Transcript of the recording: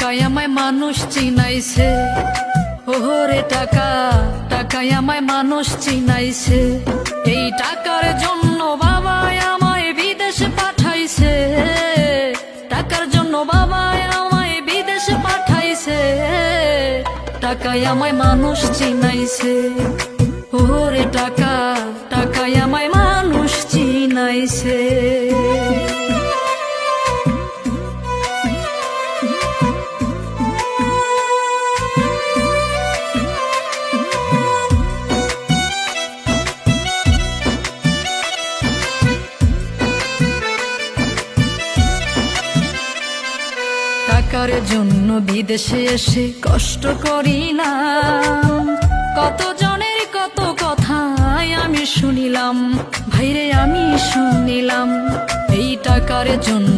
টাকায় আমায় মানুষ চিনাইছে, ওরে টাকা, টাকায় আমায় মানুষ চিনাইছে। এই টাকার জন্য বাবা আমায় বিদেশে পাঠাইছে, টাকার জন্য বাবা আমায় বিদেশে পাঠাইছে। টাকায় আমায় মানুষ চিনাইছে, ওরে টাকা, টাকায় আমায় মানুষ চিনাইছে। টাকার জন্য বিদেশে এসে কষ্ট করিলাম, কত জনের কত কথাই আমি শুনিলাম, ভাইরে আমি শুনিলাম। এই টাকার জন্য